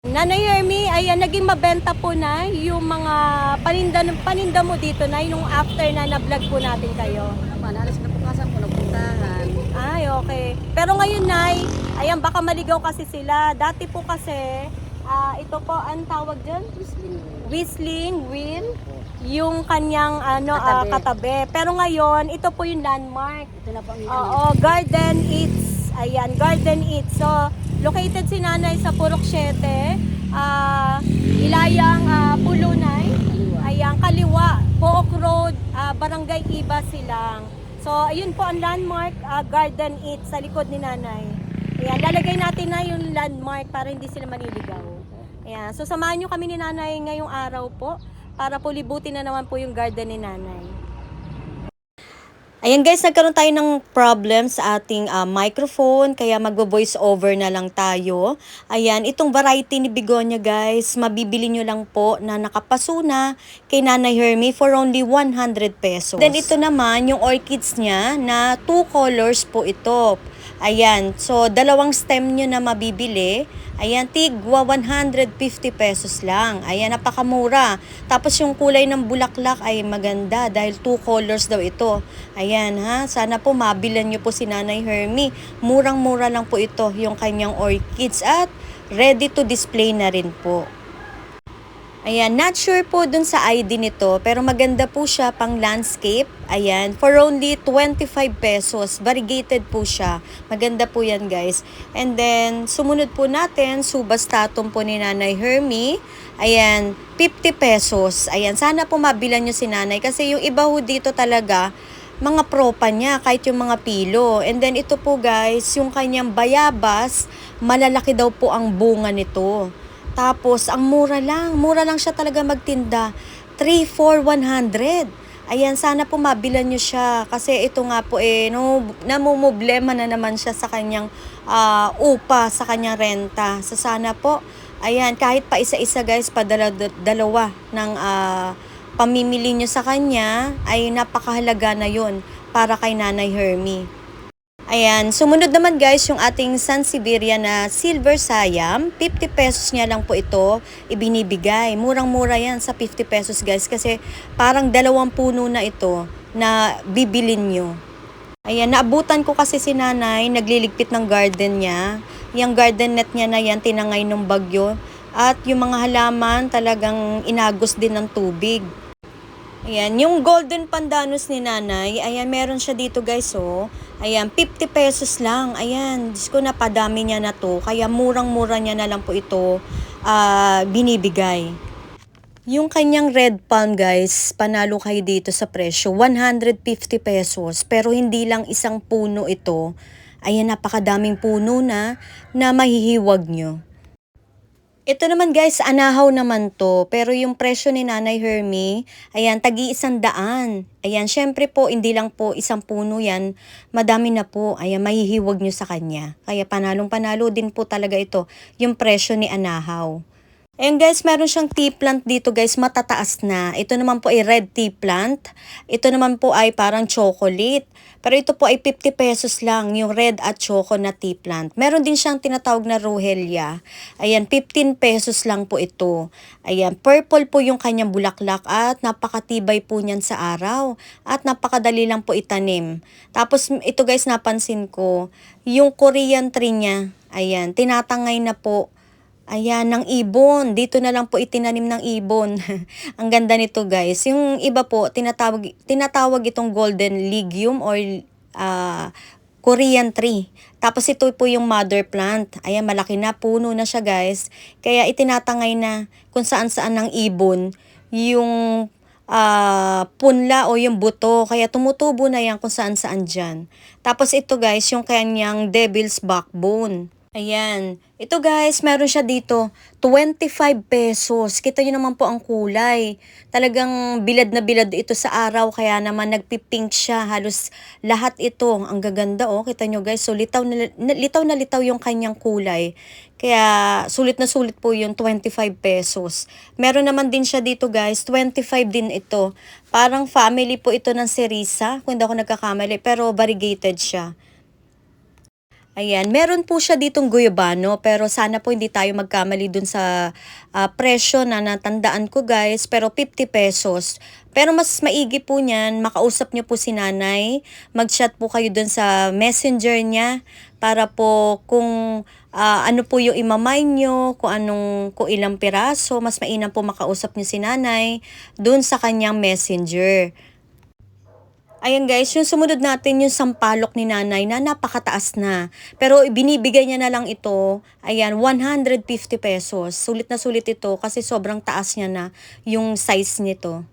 Nanay Hermie, ayan, naging mabenta po na yung mga paninda mo dito na yung after na na-vlog po natin kayo. Alas na bukasan ko nagpuntahan. Ay, okay. Pero ngayon, Nay, ayan, baka maligaw kasi sila. Dati po kasi, ito po, ang tawag dyan? Whistling Wheel. Yung kanyang katabi. Pero ngayon, ito po yung landmark. Ito na po ang Oo, Garden Eats. Ayan, Garden Eats. So, located si Nanay sa Purok 7, Ilayang Pulunay. Ayan, kaliwa, Pook Road, Barangay Iba Silang. So, ayun po ang landmark, Garden Eats sa likod ni Nanay. Ayan, lalagay natin na yung landmark para hindi sila maniligaw. Ayan, so samahan nyo kami ni Nanay ngayong araw po para po libutin na naman po yung garden ni Nanay. Ayan guys, nagkaroon tayo ng problem sa ating microphone, kaya magvo-voice over na lang tayo. Ayan, itong variety ni Begonia guys, mabibili nyo lang po na nakapasuna kay Nanay Hermie for only 100 pesos. Then ito naman, yung orchids niya na 2 colors po ito. Ayan, so dalawang stem nyo na mabibili. Ayan, tigwa 150 pesos lang. Ayan, napakamura. Tapos yung kulay ng bulaklak ay maganda dahil 2 colors daw ito. Ayan ha, sana po mabilan nyo po si Nanay Hermie. Murang-mura lang po ito yung kanyang orchids at ready to display na rin po. Ayan, not sure po dun sa ID nito, pero maganda po siya pang landscape. Ayan, for only 25 pesos. Variegated po siya. Maganda po yan guys. And then, sumunod po natin, subastatum po ni Nanay Hermie. Ayan, 50 pesos. Ayan, sana po mabilan nyo si Nanay. Kasi yung iba ho dito talaga, mga propa niya, kahit yung mga pilo. And then ito po guys, yung kanyang bayabas, malalaki daw po ang bunga nito. Tapos, ang mura lang siya talaga magtinda. 3, 4, 100. Ayan, sana po mabilan nyo siya. Kasi ito nga po namumblema na naman siya sa kanyang upa, sa kanyang renta. So, sana po, ayan, kahit pa isa-isa guys, dalawa ng pamimili nyo sa kanya, ay napakahalaga na yun para kay Nanay Hermie. Ayan, sumunod naman guys yung ating Sansevieria na Silver Siam. 50 pesos niya lang po ito ibinibigay. Murang-mura yan sa 50 pesos guys kasi parang 2 puno na ito na bibilin nyo. Ayan, naabutan ko kasi si Nanay, nagliligpit ng garden niya. Yung garden net niya na yan, tinangay ng bagyo. At yung mga halaman talagang inagos din ng tubig. Ayan, yung golden pandanus ni Nanay, ayan, meron siya dito guys, oh. Ayan, 50 pesos lang. Ayan, Diyos ko, napadami niya na to. Kaya murang-mura niya na lang po ito binibigay. Yung kanyang red palm guys, panalo kayo dito sa presyo, 150 pesos. Pero hindi lang isang puno ito. Ayan, napakadaming puno na mahihiwag nyo. Ito naman guys, anahaw naman to. Pero yung presyo ni Nanay Hermie, ayan, tagi-100. Ayan, syempre po, hindi lang po isang puno yan. Madami na po. Ayan, mahihiwag nyo sa kanya. Kaya panalong-panalo din po talaga ito, yung presyo ni anahaw. Ayan guys, meron siyang tea plant dito guys, matataas na. Ito naman po ay red tea plant. Ito naman po ay parang chocolate. Pero ito po ay 50 pesos lang, yung red at choco na tea plant. Meron din siyang tinatawag na Rohelia. Ayan, 15 pesos lang po ito. Ayan, purple po yung kanyang bulaklak at napakatibay po niyan sa araw. At napakadali lang po itanim. Tapos ito guys, napansin ko, yung Korean tree niya, ayan, tinatangay na po. Ayan, ng ibon. Dito na lang po itinanim ng ibon. Ang ganda nito guys. Yung iba po, tinatawag itong golden legume or Korean tree. Tapos ito po yung mother plant. Ayan, malaki na, puno na siya guys. Kaya itinatangay na kung saan-saan ng ibon yung punla o yung buto. Kaya tumutubo na yan kung saan-saan dyan. Tapos ito guys, yung kanyang devil's backbone. Ayan. Ito guys, meron siya dito, 25 pesos. Kita nyo naman po ang kulay. Talagang bilad na bilad ito sa araw, kaya naman nagpipink siya. Halos lahat ito. Ang gaganda oh, kita nyo guys. So litaw na litaw yung kanyang kulay. Kaya sulit na sulit po yung 25 pesos. Meron naman din siya dito guys, 25 din ito. Parang family po ito ng Cerisa, kung hindi ako nagkakamali, pero variegated siya. Ayan, meron po siya ditong guyabano pero sana po hindi tayo magkamali dun sa presyo na natandaan ko guys, pero 50 pesos. Pero mas maigi po niyan, makausap niyo po si nanay, mag-chat po kayo dun sa messenger niya para po kung ano po yung imamay nyo, kung ilang piraso, mas mainam po makausap niyo si nanay dun sa kanyang messenger. Ayan guys, yung sumunod natin yung sampalok ni nanay na napakataas na. Pero binibigay niya na lang ito, ayan, 150 pesos. Sulit na sulit ito kasi sobrang taas niya na yung size nito.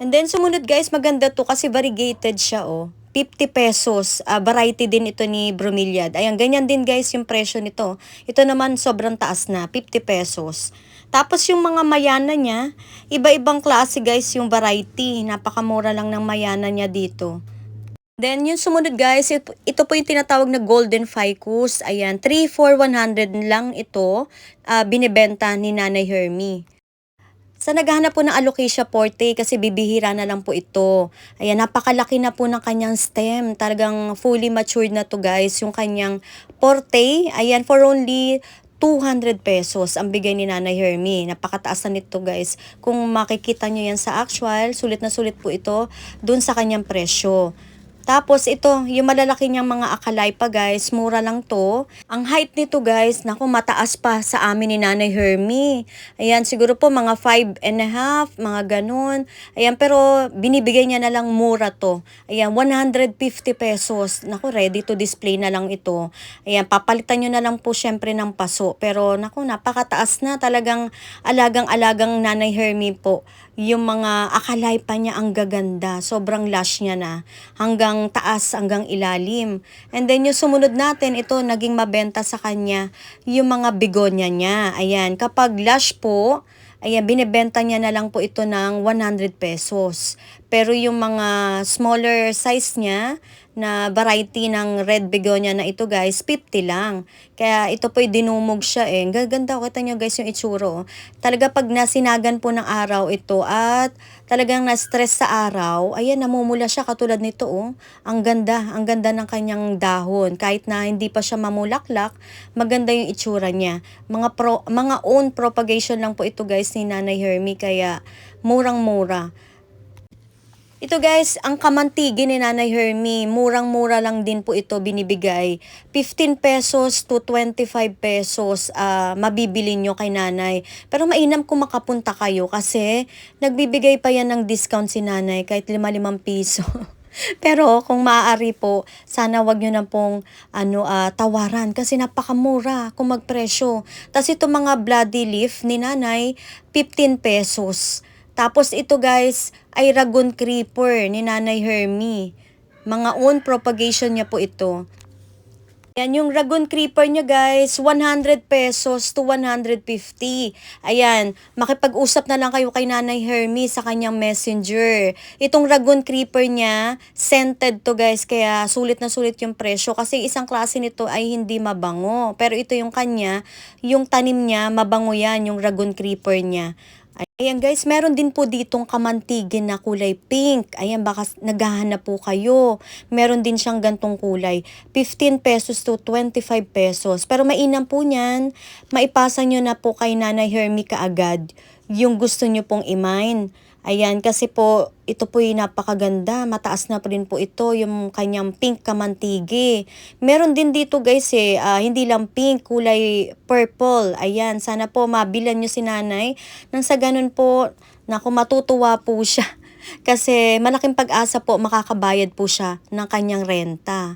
And then sumunod guys, maganda to kasi variegated siya oh. 50 pesos, variety din ito ni Bromeliad. Ayan, ganyan din guys yung presyo nito. Ito naman sobrang taas na, 50 pesos. Tapos yung mga mayana niya, iba-ibang klase guys yung variety. Napakamura lang ng mayana niya dito. Then yung sumunod guys, ito po yung tinatawag na golden ficus. Ayan, 3 for 100 lang ito, binibenta ni Nanay Hermie. Sa naghahanap po ng alocasia forte kasi bibihira na lang po ito. Ayan, napakalaki na po ng kanyang stem. Talagang fully matured na to guys, yung kanyang forte. Ayan, for only 200 pesos ang bigay ni Nanay Hermie. Napakataas na nito guys. Kung makikita nyo yan sa actual, sulit na sulit po ito dun sa kanyang presyo. Tapos ito, yung malalaki niyang mga akalay pa guys, mura lang to. Ang height nito guys, naku mataas pa sa amin ni Nanay Hermie. Ayan, siguro po mga 5.5, mga ganun. Ayan, pero binibigay niya na lang mura to. Ayan, 150 pesos. Naku, ready to display na lang ito. Ayan, papalitan nyo na lang po syempre ng paso. Pero naku, napakataas na talagang alagang-alagang Nanay Hermie po. Yung mga akalay pa niya ang gaganda. Sobrang lush niya na. Hanggang taas, hanggang ilalim. And then yung sumunod natin, ito naging mabenta sa kanya. Yung mga begonia niya. Ayan, kapag lush po, ayan, binibenta niya na lang po ito ng 100 pesos. Pero yung mga smaller size niya, na variety ng red begonia na ito guys, 50 lang. Kaya ito po'y dinumog siya eh. Gaganda, kita nyo guys yung itsuro. Talaga pag nasinagan po ng araw ito at talagang na-stress sa araw, ayan, namumula siya katulad nito oh. Ang ganda ng kanyang dahon. Kahit na hindi pa siya mamulaklak, maganda yung itsura niya. Mga own propagation lang po ito guys ni Nanay Hermie, kaya murang-mura. Ito guys, ang kamantigi ni Nanay Hermie, murang-mura lang din po ito binibigay. 15 pesos to 25 pesos mabibili nyo kay nanay. Pero mainam kung makapunta kayo kasi nagbibigay pa yan ng discount si nanay kahit 5 piso. Pero kung maaari po, sana wag nyo na pong tawaran kasi napakamura kung magpresyo. Tapos ito mga bloody leaf ni nanay, 15 pesos. Tapos ito guys, ay Ragon Creeper ni Nanay Hermie. Mga own propagation niya po ito. Yan, yung Ragon Creeper niya guys, 100 pesos to 150. Ayan, makipag-usap na lang kayo kay Nanay Hermie sa kanyang messenger. Itong Ragon Creeper niya, scented to guys, kaya sulit na sulit yung presyo. Kasi isang klase nito ay hindi mabango. Pero ito yung kanya, yung tanim niya, mabango yan, yung Ragon Creeper niya. Ayan guys, meron din po ditong kamantigin na kulay pink. Ayan, baka naghahanap po kayo. Meron din siyang gantong kulay. 15 pesos to 25 pesos. Pero mainam po niyan, maipasa nyo na po kay Nanay Hermie kaagad yung gusto nyo pong i-mine. Ayan, kasi po, ito po yung napakaganda. Mataas na po rin po ito, yung kanyang pink kamantigi. Meron din dito guys hindi lang pink, kulay purple. Ayan, sana po mabilan nyo si nanay. Nang sa ganun po, naku, matutuwa po siya. Kasi malaking pag-asa po, makakabayad po siya ng kanyang renta.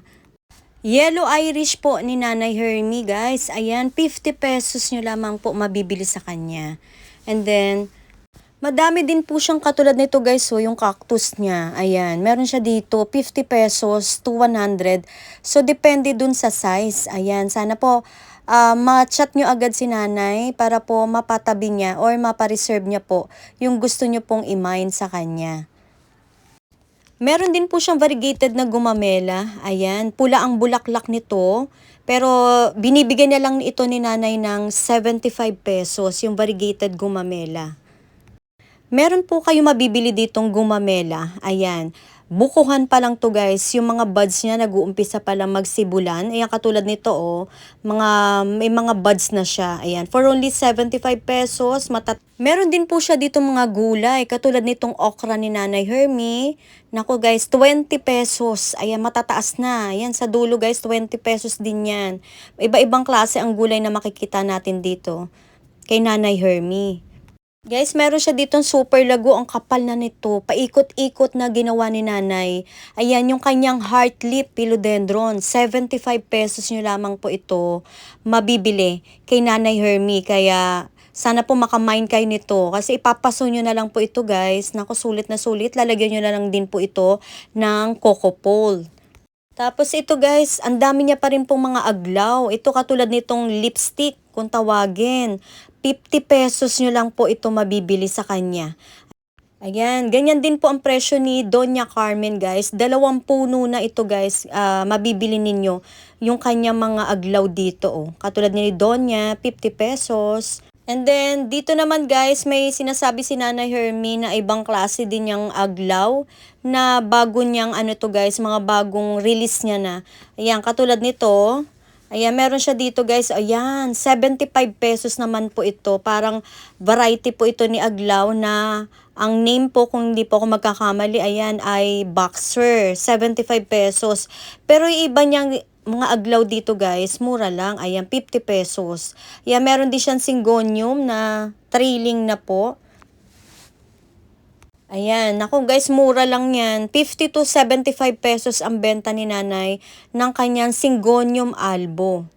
Yellow Irish po ni Nanay Hermie guys. Ayan, 50 pesos nyo lamang po mabibili sa kanya. And then, madami din po siyang katulad nito guys, so yung cactus niya. Ayan, meron siya dito 50 pesos to 100. So depende dun sa size. Ayan, sana po ma-chat nyo agad si nanay para po mapatabi niya or mapareserve niya po yung gusto nyo pong i-mine sa kanya. Meron din po siyang variegated na gumamela. Ayan, pula ang bulaklak nito. Pero binibigyan niya lang ito ni nanay ng 75 pesos yung variegated gumamela. Meron po kayo mabibili ditong gumamela. Ayan. bukuhan pa lang to guys, yung mga buds niya nag-uumpisa pa lang magsibulan. Ayan, katulad nito oh, may mga buds na siya. Ayan, for only 75 pesos, meron din po siya dito mga gulay, katulad nitong okra ni Nanay Hermie. Nako guys, 20 pesos. Ayan, matataas na. Ayan, sa dulo guys, 20 pesos din yan. Iba-ibang klase ang gulay na makikita natin dito kay Nanay Hermie. Guys, meron siya ditong super lago. Ang kapal na nito. Paikot-ikot na ginawa ni nanay. Ayan, yung kanyang heart lip philodendron. 75 pesos nyo lamang po ito mabibili kay Nanay Hermie. Kaya sana po makamine kayo nito. Kasi ipapaso nyo na lang po ito guys. Naku, sulit na sulit. Lalagyan nyo na lang din po ito ng Coco Pole. Tapos ito guys, ang dami niya pa rin pong mga aglaw. Ito katulad nitong lipstick kung tawagin. 50 pesos nyo lang po ito mabibili sa kanya. Ayan, ganyan din po ang presyo ni Doña Carmen guys. 2 puno na ito guys, mabibili ninyo yung kanyang mga aglaw dito. Oh. Katulad ni Doña, 50 pesos. And then, dito naman guys, may sinasabi si Nanay Hermie na ibang klase din yung aglaw na bago niyang ano to guys, mga bagong release niya na. Ayan, katulad nito. Ayan, meron siya dito guys. Ayan, 75 pesos naman po ito. Parang variety po ito ni aglaw na ang name po kung hindi po ako magkakamali, ayan, ay Boxer. 75 pesos. Pero yung iba niyang mga aglaw dito guys, mura lang. Ayan, 50 pesos. Ayan, meron din siyang Syngonium na trailing na po. Ayan, naku guys, mura lang yan. 50 to 75 pesos ang benta ni nanay ng kanyang Syngonium albo.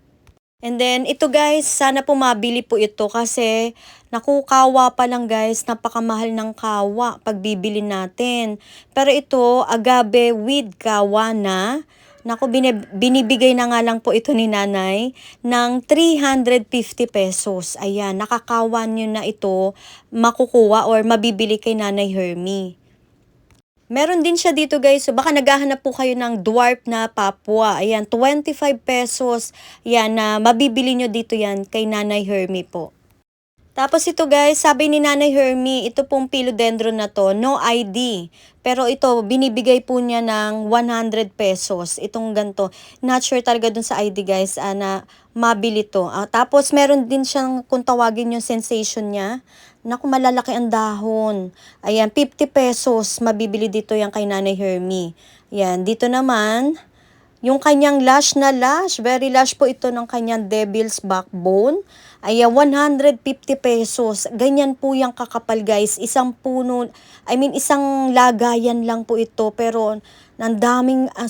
And then, ito guys, sana po mabili po ito kasi naku, kawa pa lang guys, napakamahal ng kawa pag bibili natin. Pero ito, agave with kawa na. Naku, binibigay na nga lang po ito ni nanay ng 350 pesos. Ayan, nakakawa nyo na ito makukuha or mabibili kay Nanay Hermie. Meron din siya dito guys. So baka naghahanap po kayo ng dwarf na papua. Ayan, 25 pesos. Yan, na mabibili nyo dito yan kay Nanay Hermie po. Tapos ito guys, sabi ni Nanay Hermie, ito pong philodendron na to, no ID. Pero ito, binibigay po niya ng 100 pesos. Itong ganito. Not sure talaga dun sa ID guys na mabili to. Tapos meron din siyang, kung tawagin yung sensation niya, naku, malalaki ang dahon. Ayan, 50 pesos. Mabibili dito yan kay Nanay Hermie. Ayan, dito naman, yung kanyang lash na lash, very lash po ito ng kanyang Devil's Backbone. Ay, 150 pesos. Ganyan po yung kakapal guys. Isang puno, isang lagayan lang po ito. Pero,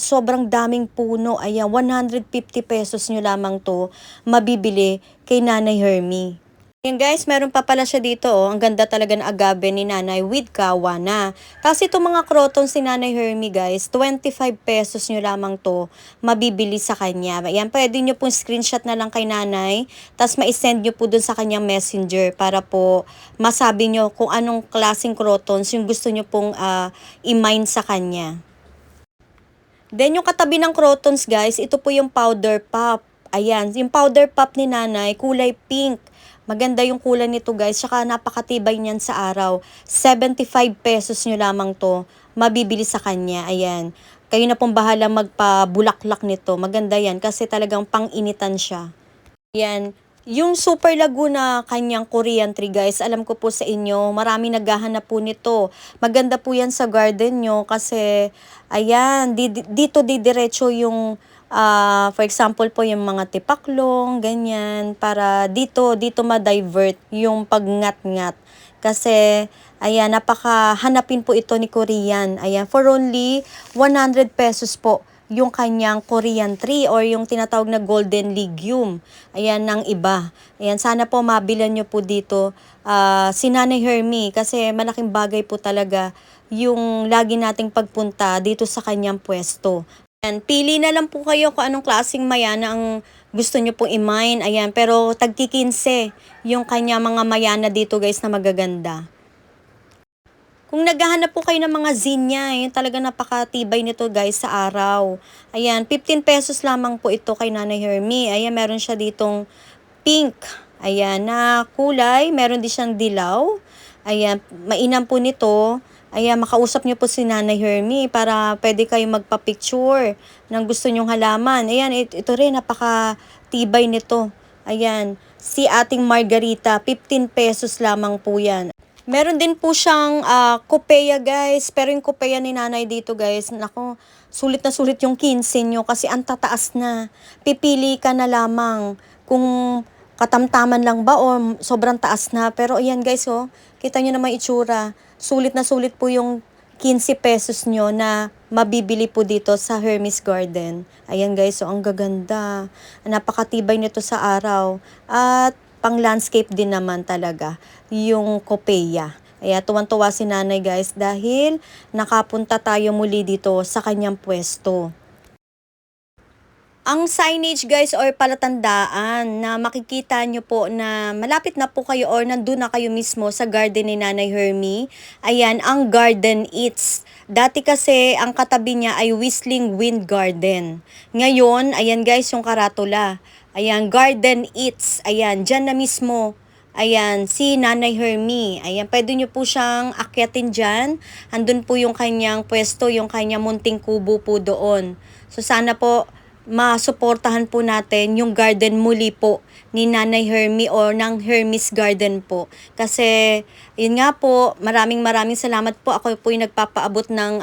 sobrang daming puno. Ay, 150 pesos nyo lamang to mabibili kay Nanay Hermie. Yan guys, meron pa pala siya dito oh. Ang ganda talaga ng agave ni nanay with kawa na. Tapos itong mga crotons si Nanay Hermie guys, 25 pesos nyo lamang to mabibili sa kanya. Yan, pwede nyo pong screenshot na lang kay nanay. Tapos ma-send nyo po dun sa kanyang messenger para po masabi nyo kung anong klaseng crotons yung gusto nyo pong i-mine sa kanya. Then yung katabi ng crotons guys, ito po yung powder pop. Ayan, yung powder pop ni nanay, kulay pink. Maganda yung kulay nito guys, saka napakatibay niyan sa araw. 75 pesos nyo lamang to mabibili sa kanya. Ayan, kayo na pong bahala magpabulaklak nito. Maganda yan kasi talagang pang-initan siya. Ayan, yung Super Laguna kanyang Korean tree guys, alam ko po sa inyo, marami naghahanap po nito. Maganda po yan sa garden nyo kasi, ayan, dito didiretso yung for example po yung mga tipaklong, ganyan, para dito ma-divert yung pagngat-ngat. Kasi, ayan, napakahanapin po ito ni Korean. Ayan, for only 100 pesos po yung kanyang Korean tree or yung tinatawag na golden legume. Ayan, ng iba. Ayan, sana po mabilan nyo po dito si Nanay Hermie kasi malaking bagay po talaga yung lagi nating pagpunta dito sa kanyang pwesto. Ayan, pili na lang po kayo kung anong klaseng mayana ang gusto nyo pong i-mine. Ayan, pero tagki-15 yung kanya mga mayana dito guys na magaganda. Kung naghahanap po kayo ng mga zinnia, yun talaga napakatibay nito guys sa araw. Ayan, 15 pesos lamang po ito kay Nanay Hermie. Ayan, meron siya ditong pink. Ayan, na kulay. Meron din siyang dilaw. Ayan, mainam po nito. Ayan, makausap niyo po si Nanay Hermie para pwede kayo magpa-picture ng gusto nyong halaman. Ayan, ito rin, napaka-tibay nito. Ayan, si ating Margarita, 15 pesos lamang po yan. Meron din po siyang kopeya guys, pero yung kopeya ni Nanay dito guys, nako, sulit na sulit yung 15 nyo kasi ang tataas na. Pipili ka na lamang kung katamtaman lang ba o sobrang taas na. Pero ayan guys, oh, kita nyo naman itsura. Sulit na sulit po yung 15 pesos nyo na mabibili po dito sa Hermes Garden. Ayan guys, so ang gaganda. Napakatibay nito sa araw. At pang landscape din naman talaga yung kopeya. Kaya tuwan-tuwa si Nanay guys dahil nakapunta tayo muli dito sa kanyang pwesto. Ang signage guys or palatandaan na makikita nyo po na malapit na po kayo or nandun na kayo mismo sa garden ni Nanay Hermie. Ayan, ang Garden Eats. Dati kasi ang katabi niya ay Whistling Wind Garden. Ngayon, ayan guys yung karatula. Ayan, Garden Eats. Ayan, dyan na mismo. Ayan, si Nanay Hermie. Ayan, pwede nyo po siyang akyatin dyan. Andun po yung kanyang pwesto, yung kanyang munting kubo po doon. So sana po masuportahan po natin yung garden muli po ni Nanay Hermie o ng Hermes Garden po. Kasi, yun nga po, maraming salamat po. Ako po yung nagpapaabot ng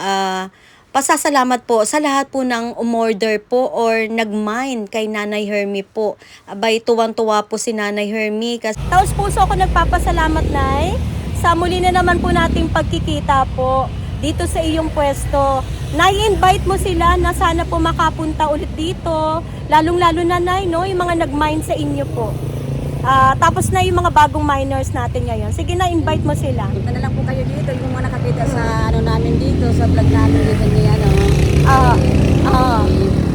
pasasalamat po sa lahat po ng umorder po or nag-mine kay Nanay Hermie po. Abay, tuwang-tuwa po si Nanay Hermie. Taos puso ako nagpapasalamat, Nay, sa muli na naman po nating pagkikita po dito sa iyong pwesto. Nai-invite mo sila na sana po makapunta ulit dito. Lalong-lalo na, Nay, no? Yung mga nag-mine sa inyo po. Tapos na yung mga bagong miners natin ngayon. Sige na, invite mo sila. Punta na lang po kayo dito. Yung mga nakakita sa ano namin dito, sa vlog namin dito ni ano.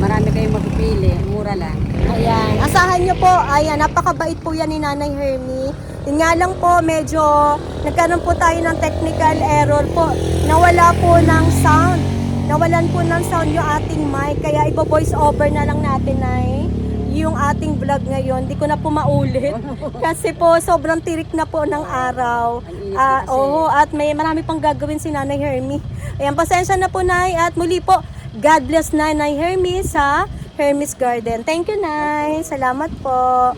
Marami kayong mapipili. Mura lang. Ayan. Asahan nyo po. Ayan, napakabait po yan ni Nanay Hermie. Yun nga lang po, medyo nagkaroon po tayo ng technical error po. Nawala po ng sound. Nawalan po ng sound yung ating mic. Kaya ibo-voice over na lang natin, Nay, yung ating vlog ngayon. Di ko na po maulit. Kasi po, sobrang tirik na po ng araw. At may marami pang gagawin si Nanay Hermie. Ayan, pasensya na po, Nay. At muli po, God bless Nanay Hermie sa Hermes Garden. Thank you, Nay. Salamat po.